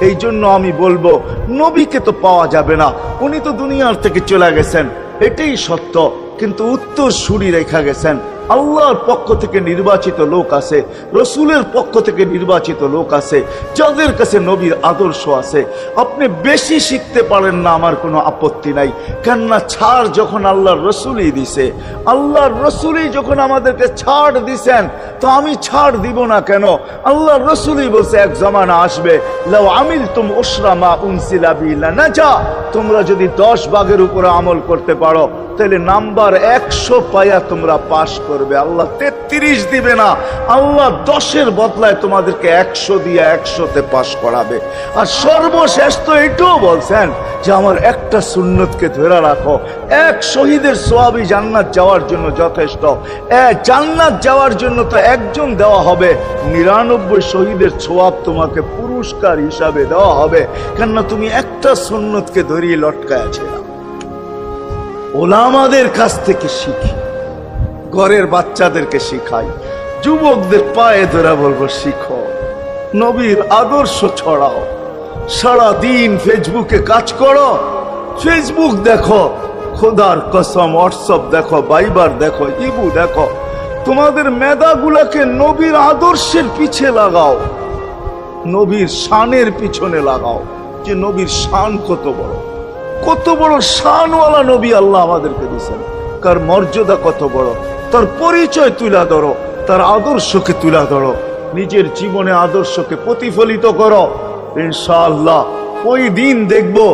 এই জন্য আমি বলবো নবীকে তো পাওয়া যাবে না, উনি তো দুনিয়ার থেকে চলে গেছেন, এটাই সত্য। কিন্তু উত্তর সুরি রেখা গেছেন। আল্লাহর পক্ষ থেকে নির্বাচিত লোক আছে, রসুলের পক্ষ থেকে নির্বাচিত লোক আছে, যাদের কাছে নবীর আদর্শ আছে। আপনি বেশি শিখতে পারেন না, আমার কোনো আপত্তি নাই। কেননা ছাড় যখন আল্লাহর রসুলই দিছে, আল্লাহর রসুলই যখন আমাদেরকে ছাড় দিছেন, তো আমি ছাড় দিব না কেন? আল্লাহর রসুলই বলছে এক জমানা আসবে, লাউ আমিলতুম উশরা মা উনসিলা বি লানাজা, তোমরা যদি 10 ভাগের উপরে আমল করতে পারো তাহলে নাম্বার 100 পাইয়া তোমরা পাশ করবে। আল্লাহ 33 দিবে না, আল্লাহ 10-এর বদলায় তোমাদেরকে 100 দিয়ে 100-তে পাশ করাবে। আর সর্বশেষ তো এটাও বলছেন যে আমার একটা সুন্নতকে ধরে রাখো, এক শহীদের সওয়াবই জান্নাত যাওয়ার জন্য যথেষ্ট। জান্নাত যাওয়ার জন্য তো একজন দেওয়া হবে, 99 শহীদের সওয়াব তোমাকে পুরস্কার হিসাবে দেওয়া হবে। কেননা তুমি একটা সুন্নতকে ধরিয়ে লটকায় আছো। ওলামাদের কাছ থেকে শিখি, ঘরের বাচ্চাদেরকে শিখাই, যুবকদের পায়ে ধরে বলবো শিখো, নবীর আদর্শ ছড়াও। সারাদিন ফেসবুকে কাজ করো, ফেসবুক দেখো, খোদার কসম হোয়াটসঅ্যাপ দেখো, ভাইবার দেখো, ইবু দেখো। তোমাদের মেধাগুলাকে নবীর আদর্শের পিছে লাগাও, নবীর শানের পিছনে লাগাও, যে নবীর শান কত বড়, কত বড় শানওয়ালা নবী আল্লাহ আমাদেরকে দিয়েছেন, তার মর্যাদা কত বড়, তার পরিচয় তুলে ধরো, তার আদর্শকে তুলে ধরো, নিজের জীবনে আদর্শকে প্রতিফলিত করো। ইনশাআল্লাহ ওই দিন দেখবো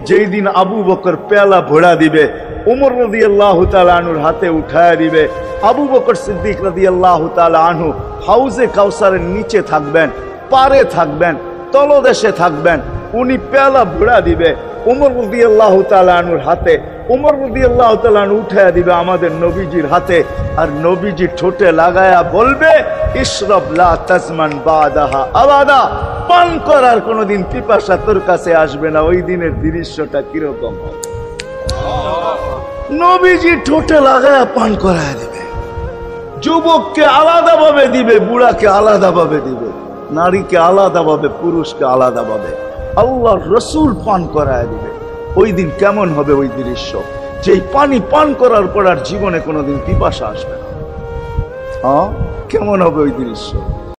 যেই দিন আবু বকর পেয়ালা ভরা দিবে, ওমর রাদিয়াল্লাহু তাআলা আনহুর হাতে উঠায় দিবে, আবু বকর সিদ্দিক রাদিয়াল্লাহু তাআলা আনহু হাউজে কাউসারের নিচে থাকবেন, পারে থাকবেন, তলদেশে থাকবেন, উনি পেয়ালা ভরা দিবে ওমর রাদিয়াল্লাহু তাআলা আনহুর হাতে, ওমর রাদিয়াল্লাহু তাআলা আনহু উঠায় দিবে আমাদের নবীজির হাতে, আর নবীজি ঠোঁটে লাগায়া বলবে ইশরাব লা তাজমান বাদাহা আবাদা, পান করার কোনোদিন পিপাসা তোর কাছে আসবে না। ওই দিনের দৃশ্যটা কিরকম হবে? নবীজি ঠোঁটে লাগায়া পান করায় দিবে, যুবককে আলাদাভাবে দিবে, বুড়াকে আলাদাভাবে দিবে, নারীকে আলাদাভাবে, পুরুষকে আলাদাভাবে, আল্লাহ রসুল পান করায় দিবে। ওই দিন কেমন হবে ওই দৃশ্য? যে পানি পান করার পর আর জীবনে কোনোদিন পিপাসা আসবে না। কেমন হবে ওই দৃশ্য?